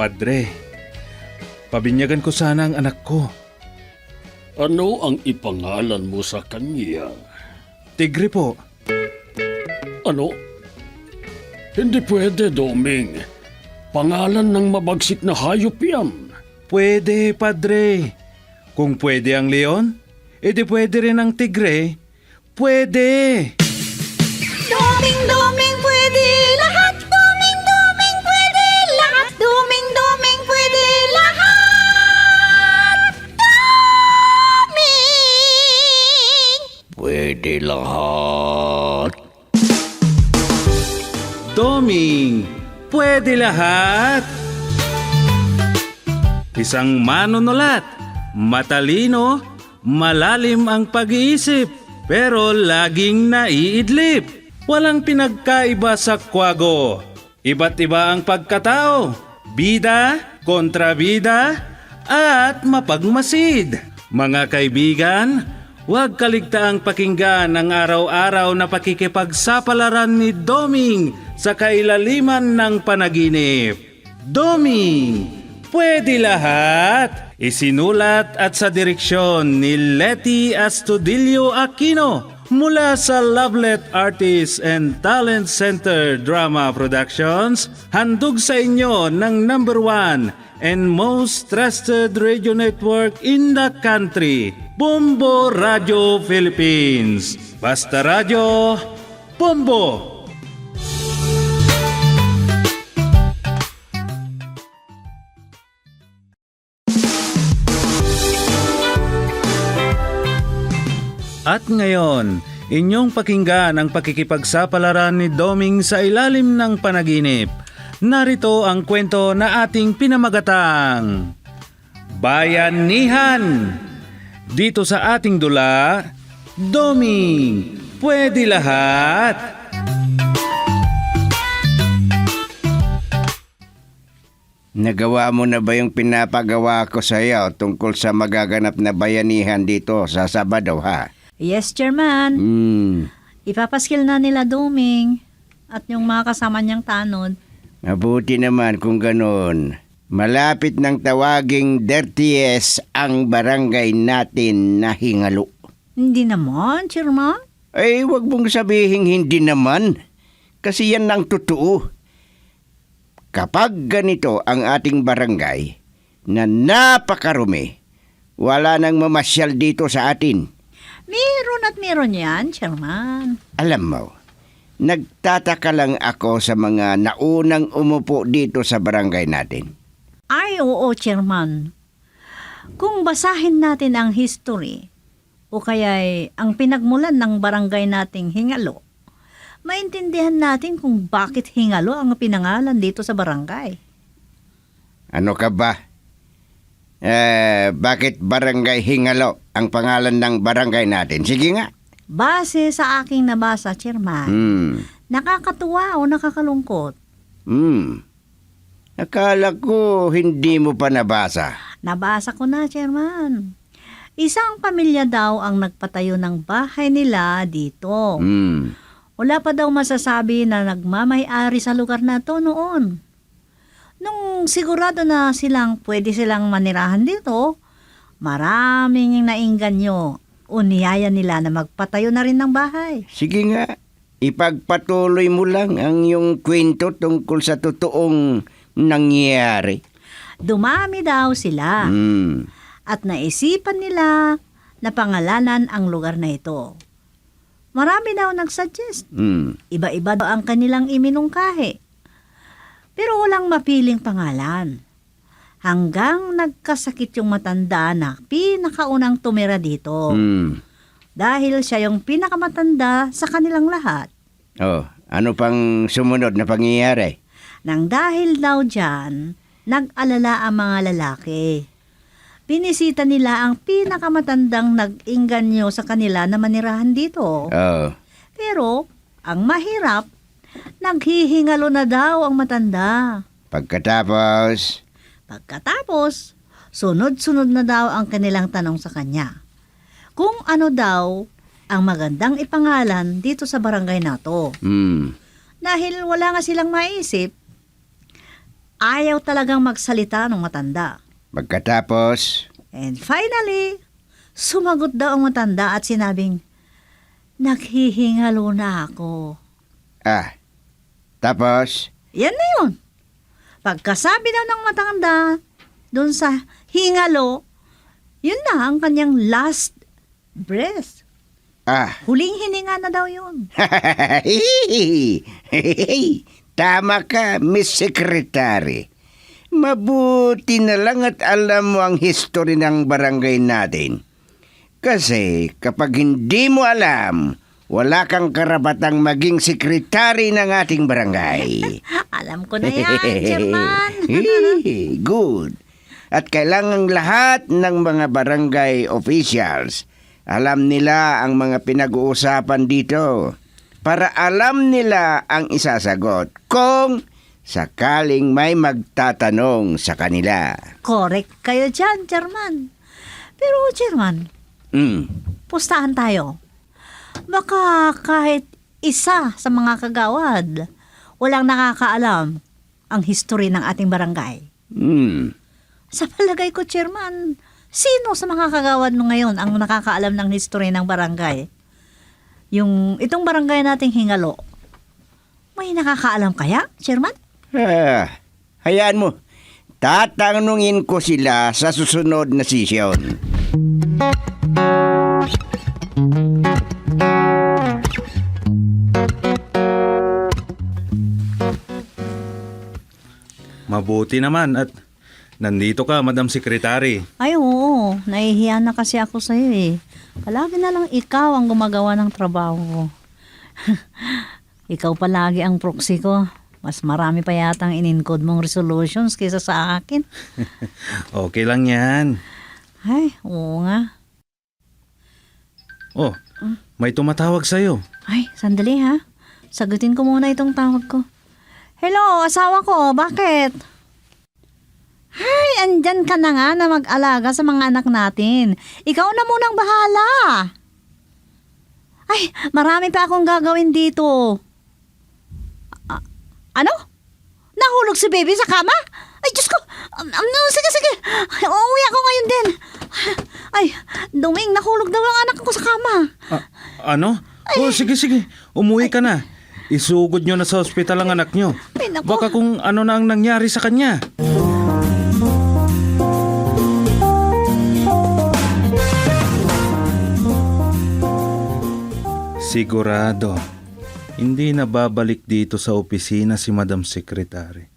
Padre, pabinyagan ko sana ang anak ko. Ano ang ipangalan mo sa kanya? Tigre po. Ano? Hindi pwede, Doming. Pangalan ng mabagsik na hayop yan. Pwede, Padre. Kung pwede ang leon, edi pwede rin ang tigre. Pwede! Doming, doming, pwede lahat. Doming, doming, pwede lahat. Doming, doming, pwede lahat. Doming! Pwede lahat. Doming, pwede lahat! Isang manunulat, matalino, malalim ang pag-iisip, pero laging naiidlip. Walang pinagkaiba sa kwago. Iba't iba ang pagkatao, bida, kontrabida, at mapagmasid. Mga kaibigan, huwag kaligtaang pakinggan ang araw-araw na pakikipagsapalaran ni Doming sa kailaliman ng panaginip. Doming, pwede lahat! Isinulat at sa direksyon ni Letty Astudillo Aquino mula sa Lovelet Artists and Talent Center Drama Productions, handog sa inyo ng #1 and most trusted radio network in the country, Bombo Radio Philippines. Basta Radio, Bombo! At ngayon, inyong pakinggan ang pakikipagsapalaran ni Doming sa ilalim ng panaginip. Narito ang kwento na ating pinamagatang Bayanihan. Dito sa ating dula, Doming, pwede lahat. Nagawa mo na ba yung pinapagawa ko sa iyo tungkol sa magaganap na bayanihan dito sa Sabado, ha? Yes, Chairman. Ipapaskil na nila Doming at yung mga kasama niyang tanod. Mabuti naman kung ganoon. Malapit ng tawaging dirtiest ang barangay natin na Hingalo. Hindi naman, Chairman. Ay, wag mong sabihin hindi naman. Kasi yan ang totoo. Kapag ganito ang ating barangay na napakarumi, wala nang mamasyal dito sa atin. Meron at meron yan, Chairman. Alam mo, nagtataka lang ako sa mga naunang umupo dito sa barangay natin. Ay, oo, Chairman. Kung basahin natin ang history o kaya'y ang pinagmulan ng barangay nating Hingalo, maintindihan natin kung bakit Hingalo ang pinangalan dito sa barangay. Ano ka ba? Bakit barangay Hingalo ang pangalan ng barangay natin? Sige nga. Base sa aking nabasa, Chairman, nakakatuwa o nakakalungkot? Akala ko hindi mo pa nabasa. Nabasa ko na, Chairman. Isang pamilya daw ang nagpatayo ng bahay nila dito. Wala pa daw masasabi na nagmamay-ari sa lugar na to noon. Nung sigurado na pwede silang manirahan dito, maraming naingganyo o niyaya nila na magpatayo na rin ng bahay. Sige nga, ipagpatuloy mo lang ang iyong kwento tungkol sa totoong nangyari. Dumami daw sila at naisipan nila na pangalanan ang lugar na ito. Marami daw nagsuggest. Iba-iba daw ang kanilang iminungkahi. Pero walang mapiling pangalan. Hanggang nagkasakit yung matanda na pinakaunang tumira dito. Dahil siya yung pinakamatanda sa kanilang lahat. Oh, ano pang sumunod na pangyayari? Nang dahil daw dyan, nag-alala ang mga lalaki. Binisita nila ang pinakamatandang nag-ingganyo sa kanila na manirahan dito. Oh. Pero, ang mahirap, naghihingalo na daw ang matanda. Pagkatapos, sunod-sunod na daw ang kanilang tanong sa kanya. Kung ano daw ang magandang ipangalan dito sa barangay na to. Dahil wala nga silang maisip, ayaw talagang magsalita ng matanda. Pagkatapos, And finally, sumagot daw ang matanda at sinabing, naghihingalo na ako. tapos, Yan na yun. Pagkasabi daw ng matanda doon sa hingalo, yun na ang kanyang last breath. Huling hininga na daw yun. Tama ka, Miss Secretary. Mabuti na lang at alam mo ang history ng barangay natin. Kasi kapag hindi mo alam, wala kang karapatang maging sekretary ng ating barangay. Alam ko na yan, Chairman. Good. At kailangang lahat ng mga barangay officials alam nila ang mga pinag-uusapan dito para alam nila ang isasagot kung sakaling may magtatanong sa kanila. Correct kayo dyan, Chairman. Pero, Chairman, pustahan tayo. Baka kahit isa sa mga kagawad, walang nakakaalam ang history ng ating barangay. Sa palagay ko, Chairman, sino sa mga kagawad mo ngayon ang nakakaalam ng history ng barangay? Itong barangay nating Hingalo, may nakakaalam kaya, Chairman? Hayaan mo. Tatanungin ko sila sa susunod na sesyon. Mabuti naman at nandito ka, Madam Secretary. Ay, oo. Nahihiya na kasi ako sa'yo eh. Palagi na lang ikaw ang gumagawa ng trabaho ko. Ikaw palagi ang proxy ko. Mas marami pa yatang in-encode mong resolutions kaysa sa akin. Okay lang yan. Ay, oo nga. Oh, may tumatawag sa'yo. Ay, sandali ha. Sagutin ko muna itong tawag ko. Hello, asawa ko. Bakit? Ay, andyan ka na nga na mag-alaga sa mga anak natin. Ikaw na munang bahala. Ay, marami pa akong gagawin dito. Ano? Nahulog si baby sa kama? Ay, Diyos ko! Sige. Uuwi ako ngayon din. Ay, Duming, nahulog daw ang anak ko sa kama. Ano? Oh, sige. Umuwi ka na. Isugod nyo na sa ospital ang anak nyo. Ay, naku. Baka kung ano na ang nangyari sa kanya. Sigurado, hindi na babalik dito sa opisina si Madam Secretary.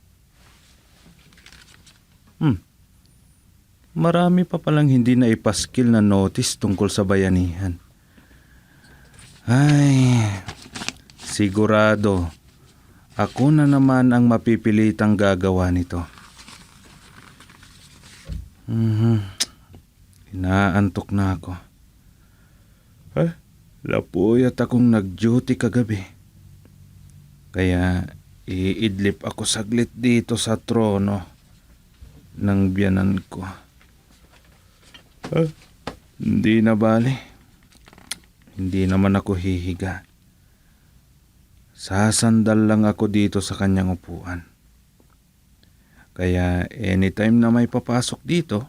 Marami pa palang hindi na ipaskil na notice tungkol sa bayanihan. Ay, sigurado, ako na naman ang mapipilitang gagawa nito. Inaantok na ako. Lapuyat akong nag-duty kagabi. Kaya iidlip ako saglit dito sa trono ng biyanan ko. Hindi na bale. Hindi naman ako hihiga. Sasandal lang ako dito sa kanyang upuan. Kaya anytime na may papasok dito,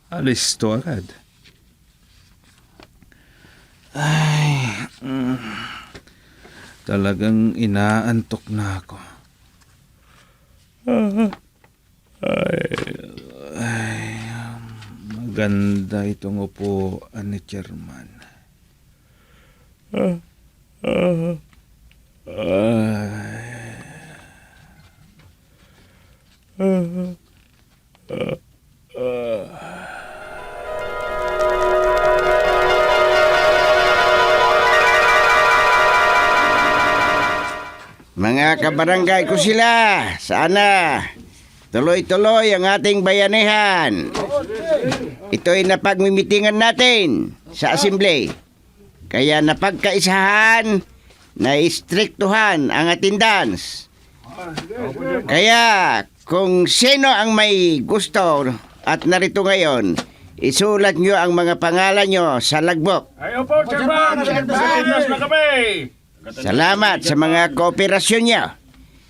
alis to agad. Ay, talagang inaantok na ako. Ay, maganda itong upuan ni Chairman. Mga kabarangay ko sila, sana tuloy-tuloy ang ating bayanihan. Ito'y napagmimitingan natin sa assembly. Kaya napagkaisahan na istriktuhan ang attendance. Kaya kung sino ang may gusto at narito ngayon, isulat nyo ang mga pangalan nyo sa logbook. Ayaw po, Chairman! Ayos na kami! Salamat sa mga kooperasyon niyo.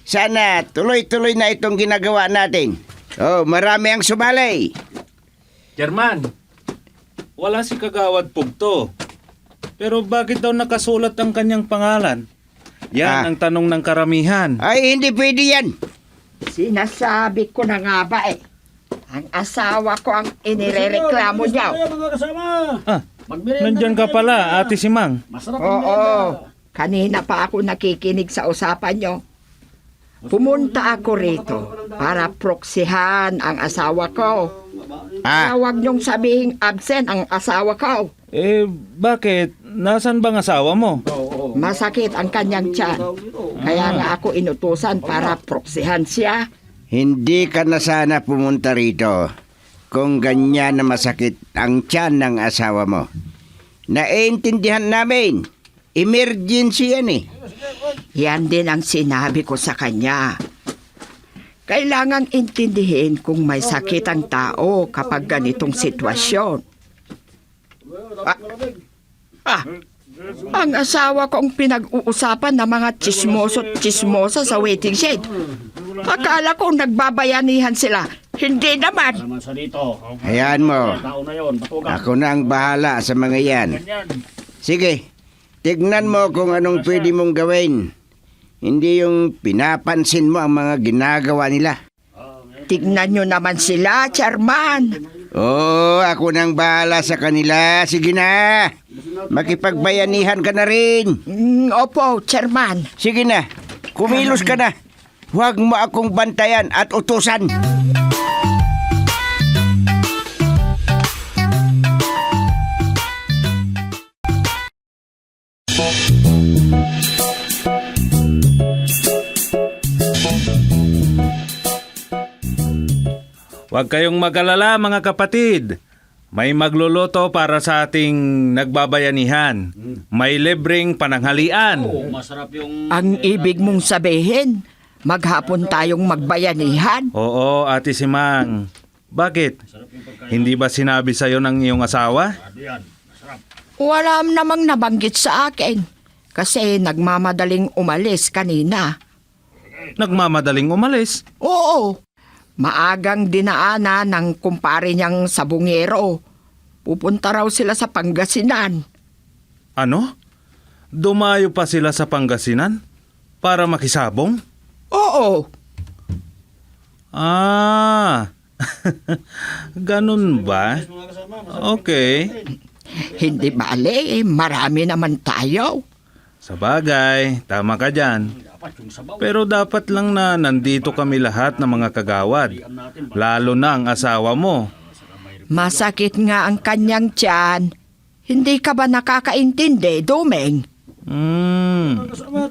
Sana tuloy-tuloy na itong ginagawa natin. Oh, marami ang sumali. German, wala si Kagawad Pugto. Pero bakit daw nakasulat ang kanyang pangalan? Yan ang tanong ng karamihan. Ay, hindi pwede yan. Sinasabi ko na nga ba eh. Ang asawa ko ang inirereklamo niya. Ah, nandyan ka pala, Ate Simang. Oo, kanina pa ako nakikinig sa usapan niyo. Pumunta ako rito para proksihan ang asawa ko. Huwag niyong sabihing absent ang asawa ko. Bakit? Nasaan bang asawa mo? Masakit ang kanyang tiyan. Kaya nga ako inutusan para proksihan siya. Hindi ka na sana pumunta rito kung ganyan na masakit ang tiyan ng asawa mo. Naiintindihan namin. Emergency yan eh. Yan din ang sinabi ko sa kanya. Kailangang intindihin kung may sakit ang tao kapag ganitong sitwasyon. Ang asawa ko ang pinag-uusapan ng mga chismoso-chismosa sa waiting shed. Akala ko nagbabayanihan sila. Hindi naman. Hayaan mo. Ako na ang bahala sa mga yan. Sige, tignan mo kung anong pwede mong gawin. Hindi yung pinapansin mo ang mga ginagawa nila. Tignan nyo naman sila, Chairman. Oo, ako nang bahala sa kanila. Sige na. Makipagbayanihan ka na rin. Opo, Chairman. Sige na. Kumilos ka na. Huwag mo akong bantayan at utusan. Huwag kayong mag-alala mga kapatid. May magluluto para sa ating nagbabayanihan. May libreng pananghalian. Ang ibig mong sabihin, maghapon tayong magbayanihan? Oo, Ate Simang. Bakit? Hindi ba sinabi sa'yo ng iyong asawa? Wala namang nabanggit sa akin. Kasi nagmamadaling umalis kanina. Nagmamadaling umalis. Oo. Maagang dinaanan ng kumpare niyang sabungero. Pupunta raw sila sa Pangasinan. Ano? Dumayo pa sila sa Pangasinan? Para makisabong? Oo. Ganun ba? Okay. Hindi bale, marami naman tayo. Sabagay, tama ka dyan. Pero dapat lang na nandito kami lahat ng mga kagawad. Lalo na ang asawa mo. Masakit nga ang kanyang tiyan. Hindi ka ba nakakaintindi, Domeng?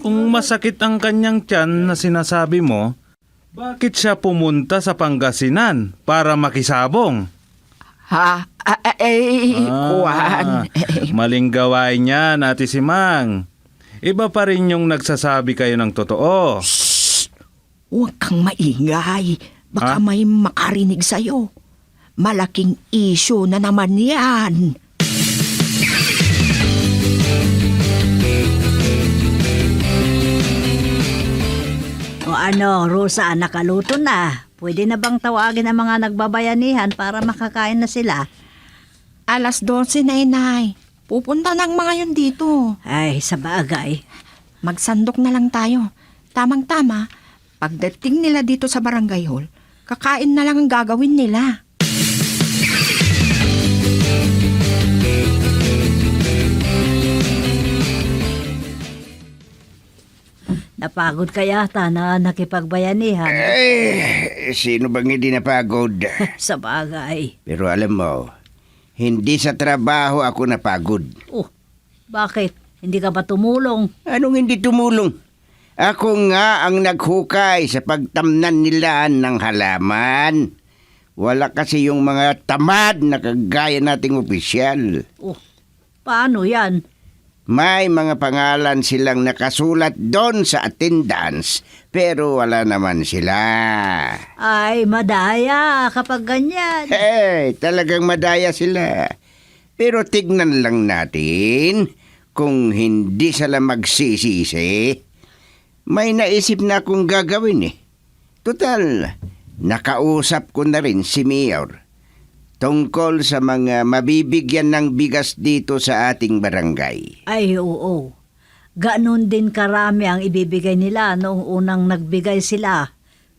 Kung masakit ang kanyang tiyan na sinasabi mo, bakit siya pumunta sa Pangasinan para makisabong? Kuwan. Maling gawain niya, Ate Simang. Iba pa rin yung nagsasabi kayo ng totoo. Huwag kang maingay. Baka may makarinig sa'yo. Malaking issue na naman yan. O ano, Rosa, nakaluto na. Pwede na bang tawagin ang mga nagbabayanihan para makakain na sila? 12:00 na, Inay. Pupunta ng mga yun dito. Ay, sa bagay. Magsandok na lang tayo. Tamang-tama, pagdating nila dito sa barangay hall, kakain na lang ang gagawin nila. Napagod ka yata na nakipagbayanihan. Sino bang hindi napagod? Sa bagay. Pero alam mo, hindi sa trabaho ako napagod. Oh, bakit? Hindi ka ba tumulong? Anong hindi tumulong? Ako nga ang naghukay sa pagtamnan nila ng halaman. Wala kasi yung mga tamad na kagaya nating opisyal. Oh, paano yan? May mga pangalan silang nakasulat doon sa attendance, pero wala naman sila. Ay, madaya kapag ganyan. Talagang madaya sila. Pero tignan lang natin kung hindi sila magsisisi. may naisip na akong gagawin eh. Total, nakausap ko na rin si Mayor tungkol sa mga mabibigyan ng bigas dito sa ating barangay. Ay, oo. Ganon din karami ang ibibigay nila noong unang nagbigay sila.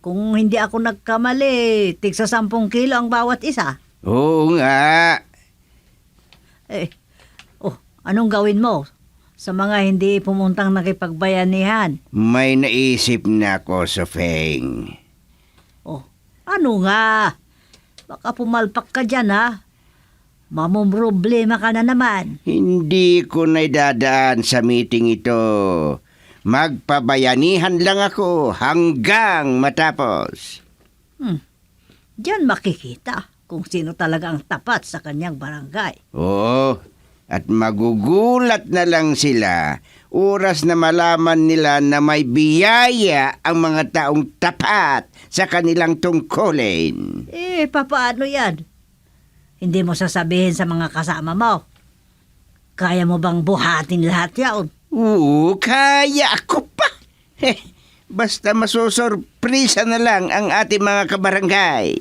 Kung hindi ako nagkamali, tigsa 10 kilo ang bawat isa. Oo nga. Anong gawin mo sa mga hindi pumuntang nakipagbayanihan? May naisip na ako, Sofeng. Ano nga? Baka pumalpak ka dyan, ha? Mamumroblema ka na naman. Hindi ko na idadaan sa meeting ito. Magpabayanihan lang ako hanggang matapos. Diyan makikita kung sino talaga ang tapat sa kanyang barangay. Oo, at magugulat na lang sila oras na malaman nila na may biyaya ang mga taong tapat sa kanilang tungkulin. Papaano yan? Hindi mo sasabihin sa mga kasama mo. Kaya mo bang buhatin lahat yaon? Oo, kaya ako pa. Basta masusurpresa na lang ang ating mga kabarangay.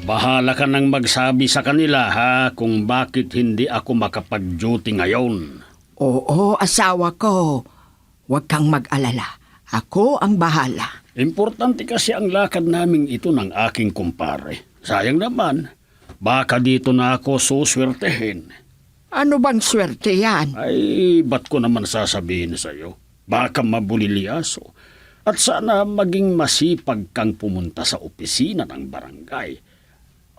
Bahala ka nang magsabi sa kanila ha kung bakit hindi ako makapag-duty ngayon. Oo, asawa ko. Huwag kang mag-alala. Ako ang bahala. Importante kasi ang lakad naming ito ng aking kumpare. Sayang naman, baka dito na ako suswertehin. Ano bang swerte yan? Ay, ba't ko naman sasabihin sa'yo? Baka mabulilyaso. At sana maging masipag kang pumunta sa opisina ng barangay.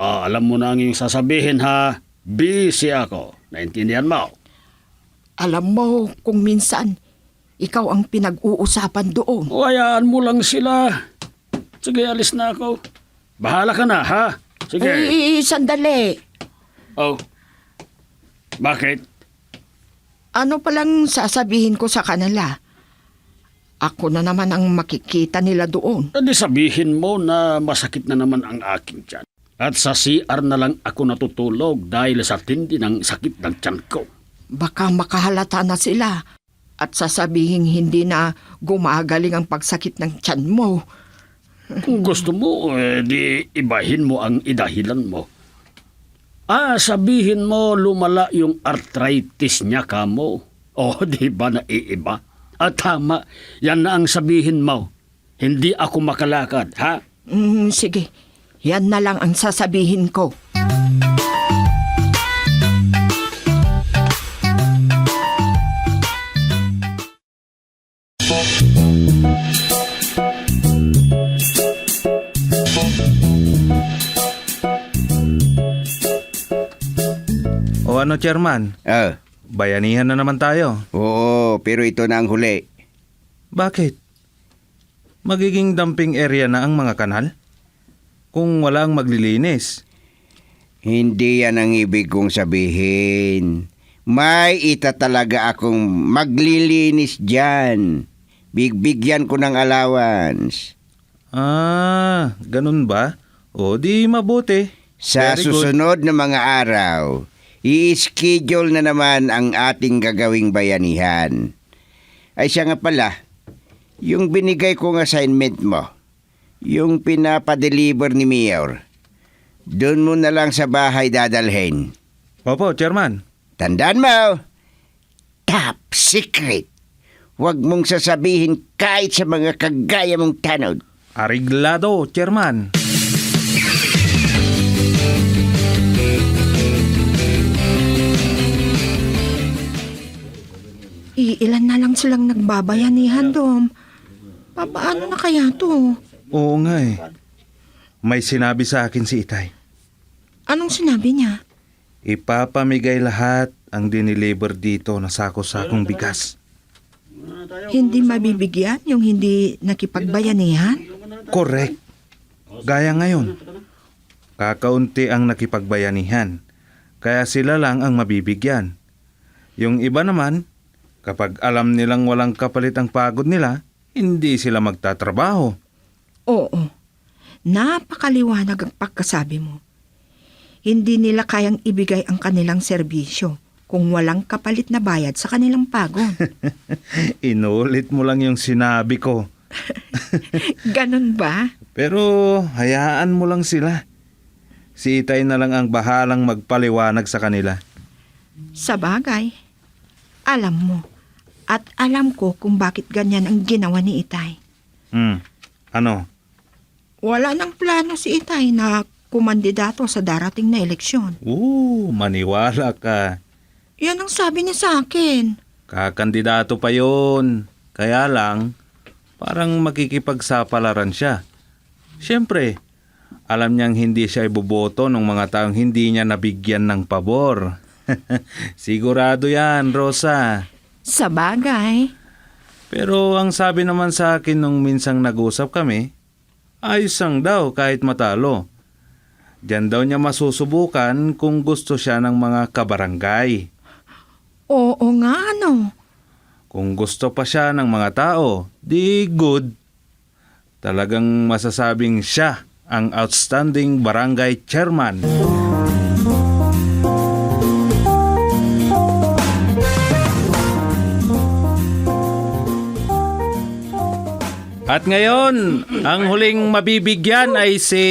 Alam mo na ang iyong sasabihin ha, busy ako. Naintindihan mo? Alam mo kung minsan, ikaw ang pinag-uusapan doon. Hayaan mo lang sila. Sige, alis na ako. Bahala ka na ha? Sige. Sandali. Oh. Bakit? Ano palang sasabihin ko sa kanila? Ako na naman ang makikita nila doon. Hindi sabihin mo na masakit na naman ang aking tiyan. At sa CR na lang ako natutulog dahil sa tindi ng sakit ng tiyan ko. Baka makahalata na sila at sasabihin hindi na gumagaling ang pagsakit ng tiyan mo. Kung gusto mo, di ibahin mo ang idahilan mo. Sabihin mo lumala yung arthritis niya kamo. Di ba naiiba? Tama, yan na ang sabihin mo. Hindi ako makalakad, ha? Sige, yan na lang ang sasabihin ko. O ano, Chairman? Bayanihan na naman tayo. Oo, pero ito na ang huli. Bakit? Magiging dumping area na ang mga kanal? Kung walang maglilinis. Hindi yan ang ibig kong sabihin. May itatalaga akong maglilinis dyan. Bigbigyan ko ng allowance. Ganun ba? O di mabuti. Sa Very good. susunod na mga araw, i-schedule na naman ang ating gagawing bayanihan. Ay siya nga pala, yung binigay kong assignment mo, yung pinapadeliver ni Mayor, doon mo na lang sa bahay dadalhin. Opo, Chairman. Tandaan mo, top secret. Huwag mong sasabihin kahit sa mga kagaya mong tanod. Ariglado, Chairman. Ilan na lang silang nagbabayanihan, Dom. Paano na kaya to? Oo nga eh. May sinabi sa akin si Itay. Anong sinabi niya? Ipapamigay lahat ang diniliver dito na sako-sakong bigas. Hindi mabibigyan yung hindi nakipagbayanihan? Correct. Gaya ngayon. Kakaunti ang nakipagbayanihan. Kaya sila lang ang mabibigyan. Yung iba naman, kapag alam nilang walang kapalit ang pagod nila, hindi sila magtatrabaho. Oo. Napakaliwanag ang pagkasabi mo. Hindi nila kayang ibigay ang kanilang serbisyo kung walang kapalit na bayad sa kanilang pagod. Inulit mo lang yung sinabi ko. Ganon ba? Pero hayaan mo lang sila. Si Itay na lang ang bahalang magpaliwanag sa kanila. Sa bagay, alam mo at alam ko kung bakit ganyan ang ginawa ni Itay. Ano? Wala nang plano si Itay na kumandidato sa darating na eleksyon. Maniwala ka. Yan ang sabi niya sa akin. Kakandidato pa yon. Kaya lang, parang makikipagsapalaran siya. Siyempre, alam niyang hindi siya iboboto ng mga taong hindi niya nabigyan ng pabor. Sigurado yan, Rosa. Sa bagay, Pero ang sabi naman sa akin nung minsang nag-usap kami, ayos lang daw kahit matalo. Diyan daw niya masusubukan kung gusto siya ng mga kabarangay. oo nga ano. Kung gusto pa siya ng mga tao, di good. Talagang masasabing siya ang outstanding barangay chairman. At ngayon, ang huling mabibigyan ay si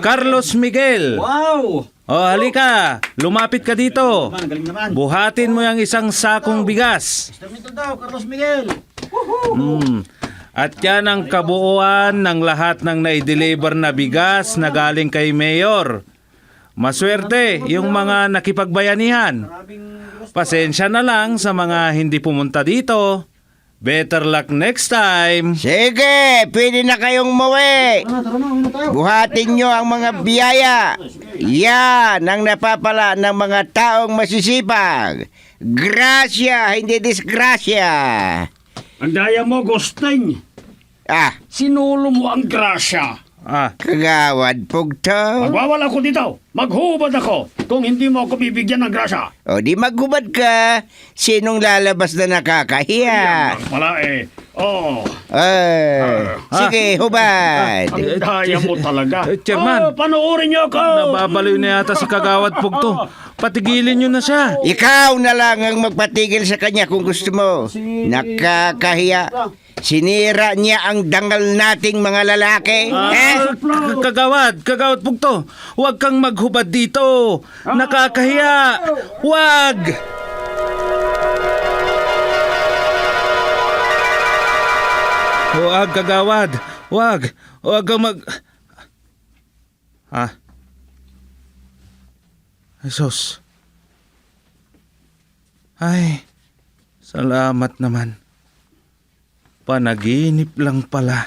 Carlos Miguel. Wow! Halika, lumapit ka dito. Galing naman. Buhatin mo yung isang sakong bigas. Ito daw, Carlos Miguel. At yan ang kabuuan ng lahat ng naideliver na bigas na galing kay Mayor. Maswerte yung mga nakipagbayanihan. Pasensya na lang sa mga hindi pumunta dito. Better luck next time. Sige, pwede na kayong umuwi. Buhatin nyo ang mga biyaya. Yan ang napapala ng mga taong masisipag. Grasya, hindi disgrasya. Ang daya mo, Gusting. Sinulo mo ang grasya. Kagawad pugto. Magwawala ko dito. Maghubad ako kung hindi mo ako bibigyan ng grasya. O di maghubad ka. Sinong lalabas na nakakahiya? Wala eh. Oh. Sige, hubad. Ang daya mo talaga. Chairman. Panoorin niyo ako. Nababaliw na yata si Kagawad Pugto. Patigilin nyo na siya. Ikaw na lang ang magpatigil sa kanya kung gusto mo. Nakakahiya. Sinira niya ang dangal nating mga lalaki. Kagawad Pugto. Huwag kang maghubad dito. Nakakahiya. Huwag! Huwag, Kagawad. Huwag. Huwag kang Jesus. Ay, salamat naman. Panaginip lang pala.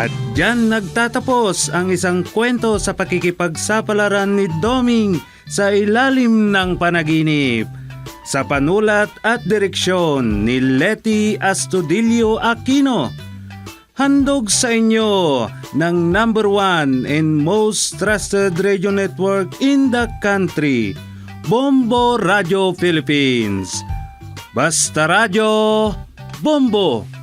At diyan nagtatapos ang isang kwento sa pakikipagsapalaran ni Doming sa ilalim ng panaginip. Sa panulat at direksyon ni Leti Astudillo Aquino. Handog sa inyo ng #1 and most trusted radio network in the country, Bombo Radio Philippines. Basta Radio, Bombo!